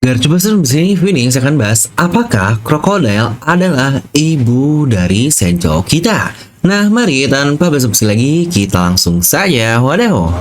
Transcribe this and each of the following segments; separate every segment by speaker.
Speaker 1: Biar coba seru di sini, Winning saya akan bahas apakah krokodil adalah ibu dari senco kita. Nah, mari tanpa basa-basi lagi kita langsung saja wadaw.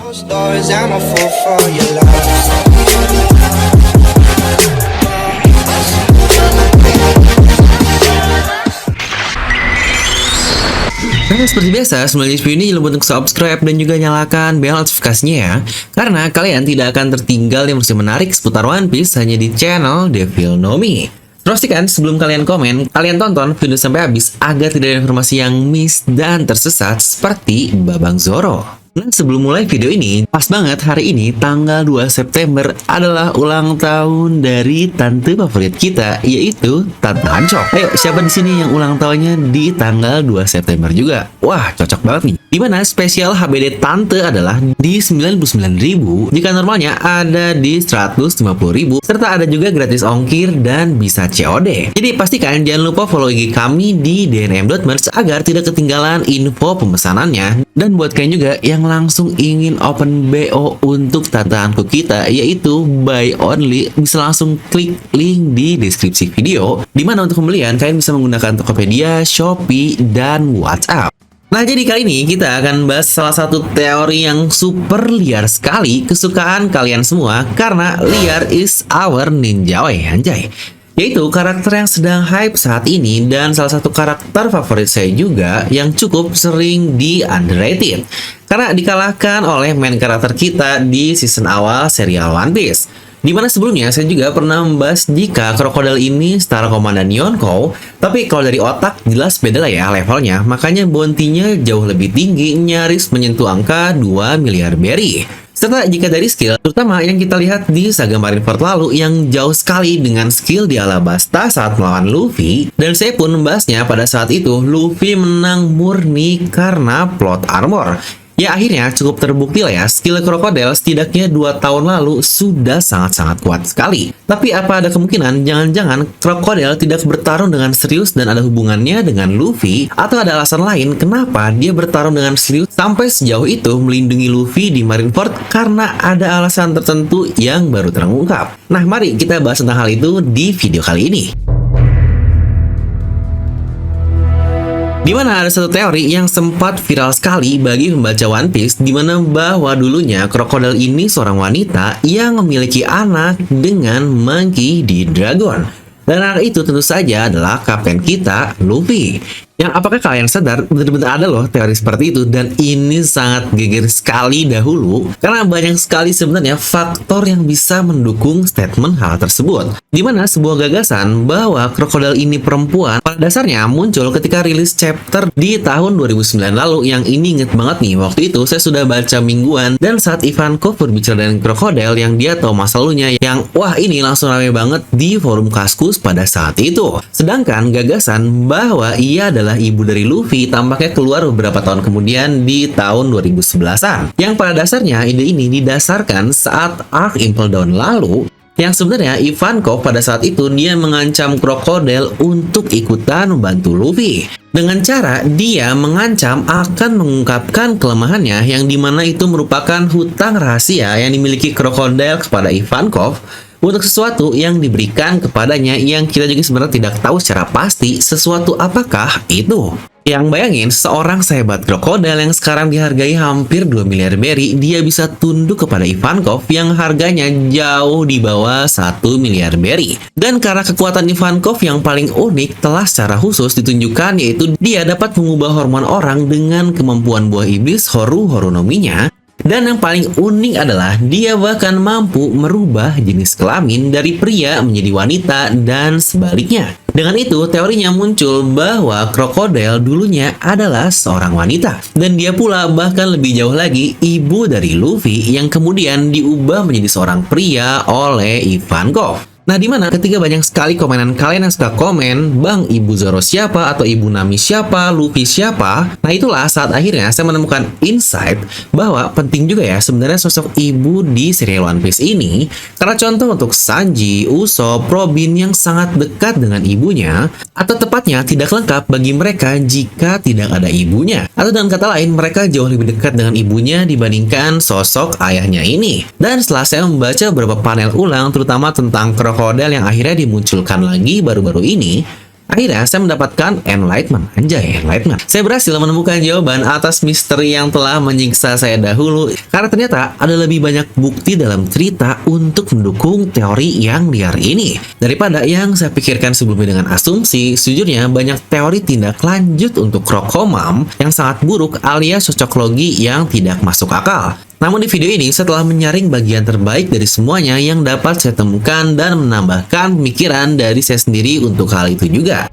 Speaker 1: Nah, seperti biasa, sebelum video ini jangan lupa untuk subscribe dan juga nyalakan bel notifikasinya ya. Karena kalian tidak akan tertinggal yang masih menarik seputar One Piece hanya di channel Devil No Mi. Pastikan sebelum kalian komen, kalian tonton video sampai habis agar tidak ada informasi yang miss dan tersesat seperti Babang Zoro. Nah, sebelum mulai video ini, pas banget hari ini tanggal 2 September adalah ulang tahun dari tante favorit kita, yaitu Tante Ancok. Ayo, siapa di sini yang ulang tahunnya di tanggal 2 September juga? Wah, cocok banget nih. Dimana spesial HBD Tante adalah di 99.000, jika normalnya ada di 150.000, serta ada juga gratis ongkir dan bisa COD. Jadi pastikan jangan lupa follow IG kami di dnm.merch agar tidak ketinggalan info pemesanannya. Dan buat kalian juga yang langsung ingin open BO untuk tataanku kita, yaitu buy only, bisa langsung klik link di deskripsi video, dimana untuk pembelian kalian bisa menggunakan Tokopedia, Shopee, dan WhatsApp. Nah, jadi kali ini kita akan bahas salah satu teori yang super liar sekali kesukaan kalian semua, karena liar is our ninja way, anjay. Yaitu karakter yang sedang hype saat ini dan salah satu karakter favorit saya juga yang cukup sering di underrated karena dikalahkan oleh main karakter kita di season awal serial One Piece. Dimana sebelumnya saya juga pernah membahas jika krokodil ini setara komandan Yonkou, tapi kalau dari otak jelas beda lah ya levelnya, makanya bounty-nya jauh lebih tinggi, nyaris menyentuh angka 2 miliar berry. Serta jika dari skill, terutama yang kita lihat di saga Marineford lalu yang jauh sekali dengan skill di Alabasta saat melawan Luffy, dan saya pun membahasnya pada saat itu Luffy menang murni karena plot armor. Ya akhirnya cukup terbukti lah ya, skill krokodil setidaknya 2 tahun lalu sudah sangat-sangat kuat sekali. Tapi apa ada kemungkinan jangan-jangan krokodil tidak bertarung dengan serius dan ada hubungannya dengan Luffy? Atau ada alasan lain kenapa dia bertarung dengan serius sampai sejauh itu melindungi Luffy di Marineford karena ada alasan tertentu yang baru terungkap? Nah, mari kita bahas tentang hal itu di video kali ini. Dimana ada satu teori yang sempat viral sekali bagi pembaca One Piece, dimana bahwa dulunya krokodil ini seorang wanita yang memiliki anak dengan Monkey D. Dragon. Dan anak itu tentu saja adalah kapten kita, Luffy. Yang apakah kalian sadar benar-benar ada loh teori seperti itu, dan ini sangat geger sekali dahulu karena banyak sekali sebenarnya faktor yang bisa mendukung statement hal tersebut. Dimana sebuah gagasan bahwa krokodil ini perempuan pada dasarnya muncul ketika rilis chapter di tahun 2009 lalu, yang ini inget banget nih, waktu itu saya sudah baca mingguan dan saat Ivankov berbicara dengan krokodil yang dia tahu masa lalunya, yang wah ini langsung rame banget di forum Kaskus pada saat itu. Sedangkan gagasan bahwa ia adalah ibu dari Luffy tampaknya keluar beberapa tahun kemudian di tahun 2011-an. Yang pada dasarnya ide ini didasarkan saat arc Impel Down lalu, yang sebenarnya Ivankov pada saat itu dia mengancam krokodil untuk ikutan membantu Luffy. Dengan cara dia mengancam akan mengungkapkan kelemahannya, yang dimana itu merupakan hutang rahasia yang dimiliki krokodil kepada Ivankov untuk sesuatu yang diberikan kepadanya yang kita juga sebenarnya tidak tahu secara pasti sesuatu apakah itu. Yang bayangin, seorang sehebat krokodil yang sekarang dihargai hampir 2 miliar berry, dia bisa tunduk kepada Ivankov yang harganya jauh di bawah 1 miliar berry. Dan karena kekuatan Ivankov yang paling unik telah secara khusus ditunjukkan, yaitu dia dapat mengubah hormon orang dengan kemampuan buah iblis Horu Horunominya. Dan yang paling unik adalah dia bahkan mampu merubah jenis kelamin dari pria menjadi wanita dan sebaliknya. Dengan itu, teorinya muncul bahwa krokodil dulunya adalah seorang wanita. Dan dia pula bahkan lebih jauh lagi ibu dari Luffy yang kemudian diubah menjadi seorang pria oleh Ivankov. Nah, dimana ketika banyak sekali komenan kalian yang suka komen, Bang, Ibu Zoro siapa? Atau Ibu Nami siapa? Luffy siapa? Nah, itulah saat akhirnya saya menemukan insight bahwa penting juga ya sebenarnya sosok ibu di serial One Piece ini. Karena contoh untuk Sanji, Usopp, Robin yang sangat dekat dengan ibunya, atau tepatnya tidak lengkap bagi mereka jika tidak ada ibunya. Atau dengan kata lain, mereka jauh lebih dekat dengan ibunya dibandingkan sosok ayahnya ini. Dan setelah saya membaca beberapa panel ulang, terutama tentang krokodil yang akhirnya dimunculkan lagi baru-baru ini, akhirnya saya mendapatkan enlightenment. Anjay, enlightenment. Saya berhasil menemukan jawaban atas misteri yang telah menyiksa saya dahulu. Karena ternyata ada lebih banyak bukti dalam cerita untuk mendukung teori yang liar ini. Daripada yang saya pikirkan sebelumnya dengan asumsi, sejujurnya banyak teori tindak lanjut untuk Krokomam yang sangat buruk alias cocoklogi yang tidak masuk akal. Namun di video ini saya telah menyaring bagian terbaik dari semuanya yang dapat saya temukan dan menambahkan pemikiran dari saya sendiri untuk hal itu juga.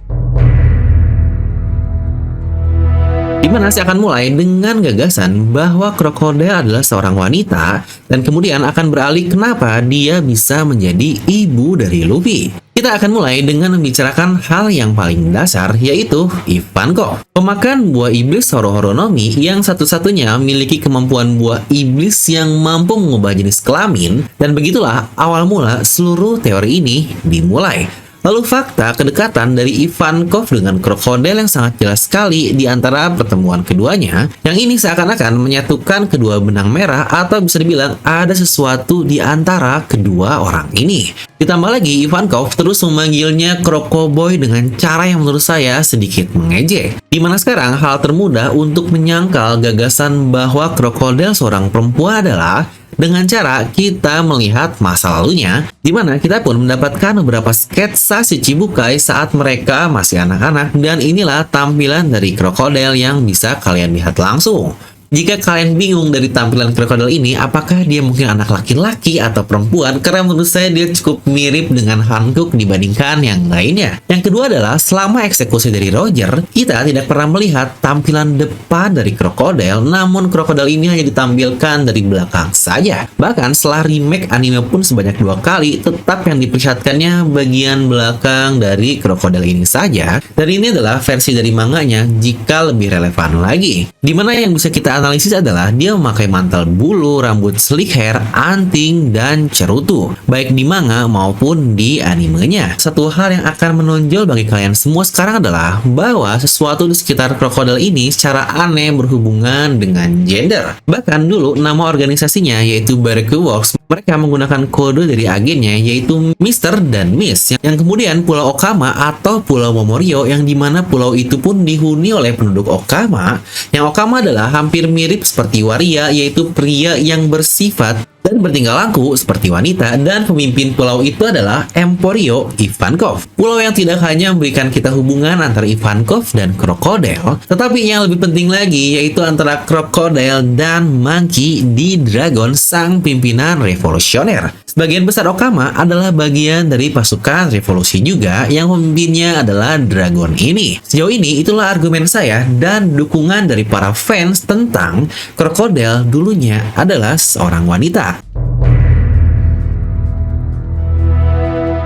Speaker 1: Dimana saya akan mulai dengan gagasan bahwa krokodil adalah seorang wanita dan kemudian akan beralih kenapa dia bisa menjadi ibu dari Luffy. Kita akan mulai dengan membicarakan hal yang paling dasar, yaitu Ivankov, pemakan buah iblis Horohoronomi yang satu-satunya memiliki kemampuan buah iblis yang mampu mengubah jenis kelamin, dan begitulah awal mula seluruh teori ini dimulai. Lalu fakta kedekatan dari Ivankov dengan krokodil yang sangat jelas sekali di antara pertemuan keduanya, yang ini seakan-akan menyatukan kedua benang merah atau bisa dibilang ada sesuatu di antara kedua orang ini. Ditambah lagi Ivankov terus memanggilnya Krokoboy dengan cara yang menurut saya sedikit mengejek. Dimana sekarang hal termudah untuk menyangkal gagasan bahwa krokodil seorang perempuan adalah dengan cara kita melihat masa lalunya, di mana kita pun mendapatkan beberapa sketsa si Chibukai saat mereka masih anak-anak, dan inilah tampilan dari krokodil yang bisa kalian lihat langsung. Jika kalian bingung dari tampilan krokodil ini, apakah dia mungkin anak laki-laki atau perempuan? Karena menurut saya dia cukup mirip dengan Hankook dibandingkan yang lainnya. Yang kedua adalah, selama eksekusi dari Roger, kita tidak pernah melihat tampilan depan dari krokodil, namun krokodil ini hanya ditampilkan dari belakang saja. Bahkan setelah remake anime pun sebanyak 2 kali, tetap yang diperlihatkannya bagian belakang dari krokodil ini saja. Dan ini adalah versi dari manganya jika lebih relevan lagi. Dimana yang bisa kita analisis adalah dia memakai mantel bulu, rambut slick hair, anting, dan cerutu, baik di manga maupun di animenya. Satu hal yang akan menonjol bagi kalian semua sekarang adalah bahwa sesuatu di sekitar krokodil ini secara aneh berhubungan dengan gender. Bahkan dulu nama organisasinya yaitu Bareku Works, mereka menggunakan kode dari agennya yaitu Mr. dan Miss, yang kemudian Pulau Okama atau Pulau Momorio, yang dimana pulau itu pun dihuni oleh penduduk Okama, yang Okama adalah hampir mirip seperti waria, yaitu pria yang bersifat dan bertingkah laku seperti wanita, dan pemimpin pulau itu adalah Emporio Ivankov. Pulau yang tidak hanya memberikan kita hubungan antara Ivankov dan krokodil, tetapi yang lebih penting lagi yaitu antara krokodil dan Monkey D. Dragon, sang pimpinan revolusioner. Sebagian besar Okama adalah bagian dari pasukan revolusi juga, yang pemimpinnya adalah Dragon ini. Sejauh ini itulah argumen saya dan dukungan dari para fans tentang krokodil dulunya adalah seorang wanita.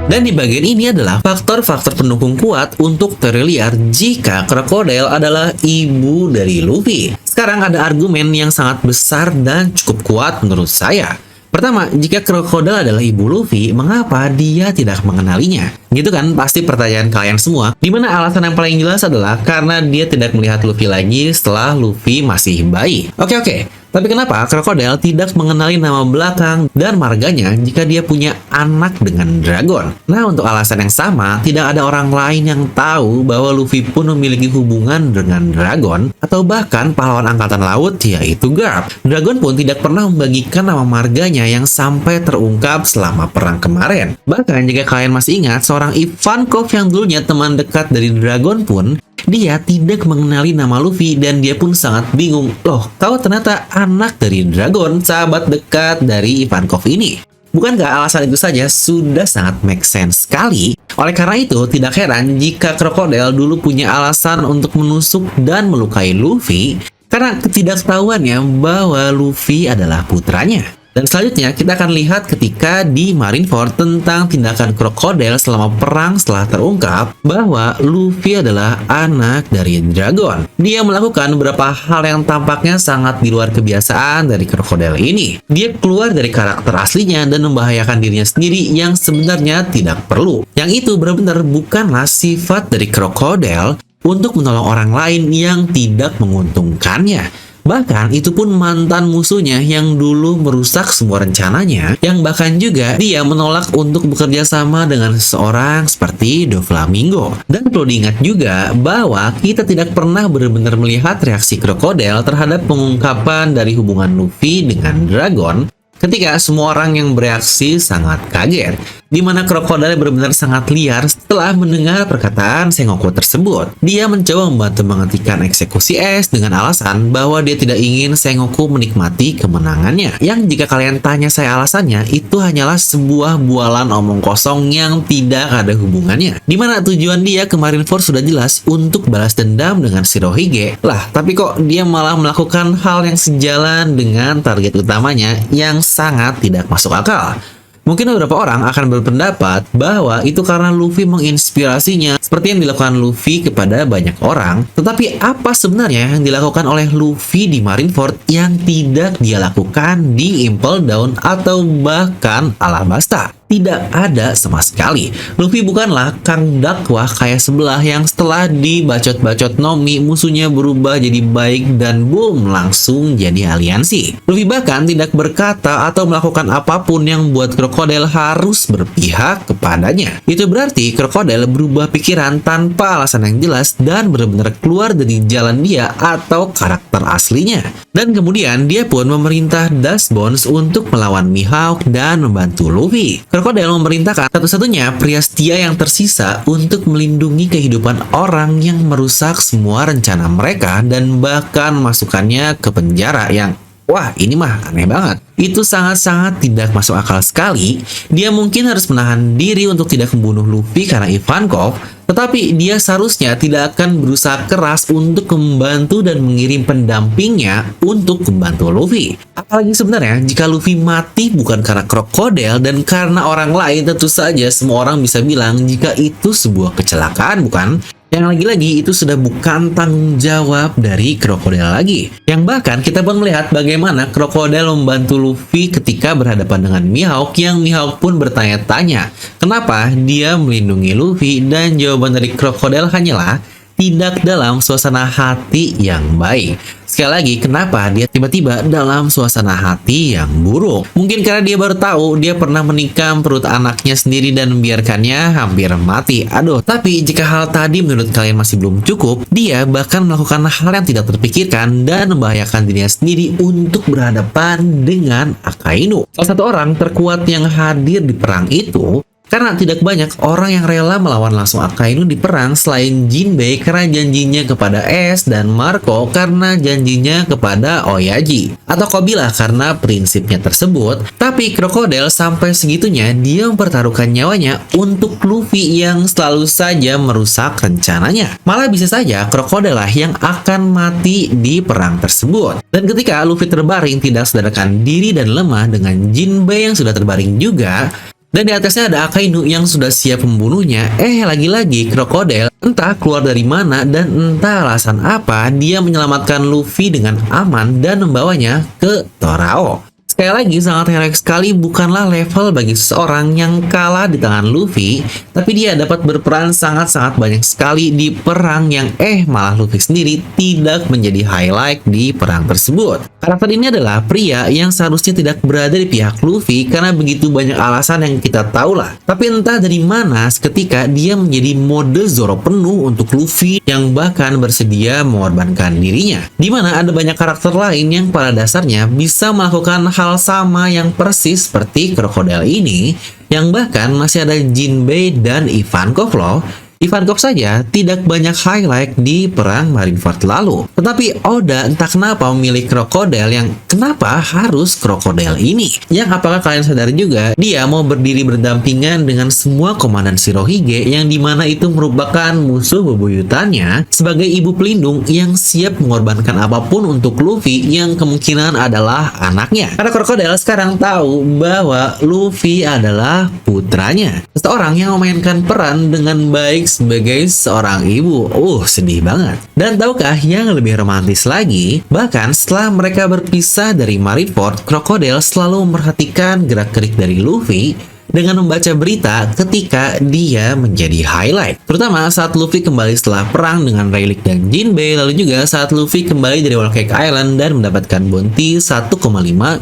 Speaker 1: Dan di bagian ini adalah faktor-faktor pendukung kuat untuk teori liar jika krokodil adalah ibu dari Luffy. Sekarang ada argumen yang sangat besar dan cukup kuat menurut saya. Pertama, jika krokodil adalah ibu Luffy, mengapa dia tidak mengenalinya? Gitu kan pasti pertanyaan kalian semua. Dimana alasan yang paling jelas adalah karena dia tidak melihat Luffy lagi setelah Luffy masih bayi. Oke. Tapi kenapa krokodil tidak mengenali nama belakang dan marganya jika dia punya anak dengan Dragon? Nah, untuk alasan yang sama, tidak ada orang lain yang tahu bahwa Luffy pun memiliki hubungan dengan Dragon, atau bahkan pahlawan angkatan laut yaitu Garp. Dragon pun tidak pernah membagikan nama marganya yang sampai terungkap selama perang kemarin. Bahkan jika kalian masih ingat, seorang Ivankov yang dulunya teman dekat dari Dragon pun, dia tidak mengenali nama Luffy dan dia pun sangat bingung. Loh, tahu ternyata anak dari Dragon, sahabat dekat dari Ivankov ini. Bukankah alasan itu saja sudah sangat make sense sekali? Oleh karena itu, tidak heran jika krokodil dulu punya alasan untuk menusuk dan melukai Luffy karena ketidaktahuannya bahwa Luffy adalah putranya. Dan selanjutnya kita akan lihat ketika di Marineford tentang tindakan krokodil selama perang setelah terungkap bahwa Luffy adalah anak dari Dragon. Dia melakukan beberapa hal yang tampaknya sangat di luar kebiasaan dari krokodil ini. Dia keluar dari karakter aslinya dan membahayakan dirinya sendiri yang sebenarnya tidak perlu. Yang itu benar-benar bukanlah sifat dari krokodil untuk menolong orang lain yang tidak menguntungkannya. Bahkan itu pun mantan musuhnya yang dulu merusak semua rencananya, yang bahkan juga dia menolak untuk bekerja sama dengan seseorang seperti Doflamingo. Dan perlu diingat juga bahwa kita tidak pernah benar-benar melihat reaksi krokodil terhadap pengungkapan dari hubungan Luffy dengan Dragon, ketika semua orang yang bereaksi sangat kaget, di mana krokodil benar-benar sangat liar setelah mendengar perkataan Sengoku tersebut. Dia mencoba membantu menghentikan eksekusi es dengan alasan bahwa dia tidak ingin Sengoku menikmati kemenangannya. Yang jika kalian tanya saya alasannya, itu hanyalah sebuah bualan omong kosong yang tidak ada hubungannya. Di mana tujuan dia ke Marineford sudah jelas untuk balas dendam dengan Shirohige. Lah, tapi kok dia malah melakukan hal yang sejalan dengan target utamanya yang sangat tidak masuk akal. Mungkin beberapa orang akan berpendapat bahwa itu karena Luffy menginspirasinya seperti yang dilakukan Luffy kepada banyak orang. Tetapi apa sebenarnya yang dilakukan oleh Luffy di Marineford yang tidak dia lakukan di Impel Down atau bahkan Alabasta? Tidak ada sama sekali. Luffy bukanlah Kang Dakwah kayak sebelah yang setelah dibacot-bacot Nomi musuhnya berubah jadi baik dan boom langsung jadi aliansi. Luffy bahkan tidak berkata atau melakukan apapun yang buat krokodil harus berpihak kepadanya. Itu berarti krokodil berubah pikiran tanpa alasan yang jelas dan benar-benar keluar dari jalan dia atau karakter aslinya. Dan kemudian dia pun memerintah Dust Bones untuk melawan Mihawk dan membantu Luffy. Krokodil memerintahkan satu-satunya pria setia yang tersisa untuk melindungi kehidupan orang yang merusak semua rencana mereka dan bahkan masukkannya ke penjara yang, wah, ini mah aneh banget. Itu sangat-sangat tidak masuk akal sekali. Dia mungkin harus menahan diri untuk tidak membunuh Luffy karena Ivankov, tetapi dia seharusnya tidak akan berusaha keras untuk membantu dan mengirim pendampingnya untuk membantu Luffy. Apalagi sebenarnya jika Luffy mati bukan karena krokodil dan karena orang lain, tentu saja semua orang bisa bilang jika itu sebuah kecelakaan, bukan? Yang lagi-lagi itu sudah bukan tanggung jawab dari krokodil lagi. Yang bahkan kita pun melihat bagaimana krokodil membantu Luffy ketika berhadapan dengan Mihawk, yang Mihawk pun bertanya-tanya kenapa dia melindungi Luffy, dan jawaban dari krokodil hanyalah tidak dalam suasana hati yang baik. Sekali lagi, kenapa dia tiba-tiba dalam suasana hati yang buruk? Mungkin karena dia baru tahu dia pernah menikam perut anaknya sendiri dan membiarkannya hampir mati. Aduh, tapi jika hal tadi menurut kalian masih belum cukup, dia bahkan melakukan hal yang tidak terpikirkan dan membahayakan dirinya sendiri untuk berhadapan dengan Akainu, salah satu orang terkuat yang hadir di perang itu. Karena tidak banyak orang yang rela melawan langsung Akainu di perang selain Jinbei karena janjinya kepada S dan Marco karena janjinya kepada Oyaji, atau Kobila karena prinsipnya tersebut. Tapi krokodil sampai segitunya dia mempertaruhkan nyawanya untuk Luffy yang selalu saja merusak rencananya. Malah bisa saja krokodil lah yang akan mati di perang tersebut. Dan ketika Luffy terbaring tidak sadarkan diri dan lemah dengan Jinbei yang sudah terbaring juga, dan di atasnya ada Akainu yang sudah siap membunuhnya, lagi-lagi krokodil entah keluar dari mana dan entah alasan apa dia menyelamatkan Luffy dengan aman dan membawanya ke Torao. Sekali lagi, sangat heroik sekali bukanlah level bagi seseorang yang kalah di tangan Luffy, tapi dia dapat berperan sangat-sangat banyak sekali di perang yang malah Luffy sendiri tidak menjadi highlight di perang tersebut. Karakter ini adalah pria yang seharusnya tidak berada di pihak Luffy karena begitu banyak alasan yang kita tahu lah. Tapi entah dari mana seketika dia menjadi mode Zoro penuh untuk Luffy yang bahkan bersedia mengorbankan dirinya. Dimana ada banyak karakter lain yang pada dasarnya bisa melakukan hal sama yang persis seperti krokodil ini, yang bahkan masih ada Jinbei dan Ivankov loh. Ivankov saja tidak banyak highlight di perang Marineford lalu. Tetapi Oda entah kenapa memilih krokodil yang kenapa harus krokodil ini. Yang apakah kalian sadar juga dia mau berdiri berdampingan dengan semua komandan Shirohige yang dimana itu merupakan musuh bebuyutannya sebagai ibu pelindung yang siap mengorbankan apapun untuk Luffy yang kemungkinan adalah anaknya. Karena krokodil sekarang tahu bahwa Luffy adalah putranya. Seseorang yang memainkan peran dengan baik sebagai seorang ibu. Sedih banget. Dan tahukah yang lebih romantis lagi? Bahkan setelah mereka berpisah dari Marineford, krokodil selalu memperhatikan gerak-gerik dari Luffy dengan membaca berita ketika dia menjadi highlight. Terutama saat Luffy kembali setelah perang dengan Rayleigh dan Jinbei, lalu juga saat Luffy kembali dari Whole Cake Island dan mendapatkan bounty 1,5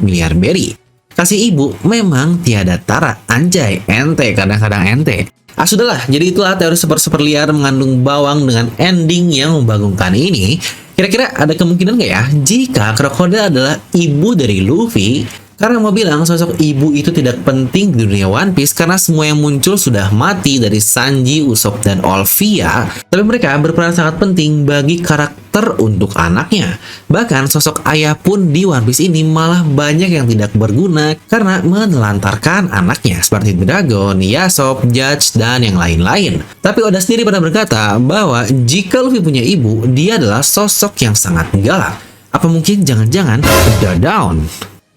Speaker 1: miliar berry. Kasih ibu memang tiada tara, anjay, ente kadang-kadang ente. Ah sudahlah, jadi itulah teori super liar mengandung bawang dengan ending yang membagongkan ini. Kira-kira ada kemungkinan nggak ya jika krokodil adalah ibu dari Luffy? Karena mau bilang sosok ibu itu tidak penting di dunia One Piece karena semua yang muncul sudah mati dari Sanji, Usopp, dan Olvia. Tapi mereka berperan sangat penting bagi karakter untuk anaknya. Bahkan sosok ayah pun di One Piece ini malah banyak yang tidak berguna karena menelantarkan anaknya seperti Dragon, Yasop, Judge, dan yang lain-lain. Tapi Oda sendiri pernah berkata bahwa jika Luffy punya ibu, dia adalah sosok yang sangat galak. Apa mungkin jangan-jangan udah down?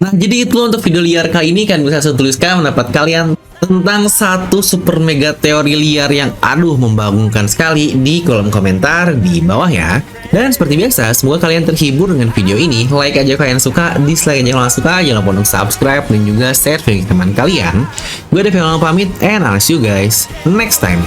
Speaker 1: Nah, jadi itu untuk video liar kali ini. Kalian bisa tuliskan pendapat kalian tentang satu super mega teori liar yang membagongkan sekali di kolom komentar di bawah ya. Dan seperti biasa, semoga kalian terhibur dengan video ini. Like aja kalau kalian suka, dislike aja kalau nggak suka. Jangan lupa untuk subscribe dan juga share video teman kalian. Gue Devi pamit, and I'll see you guys next time.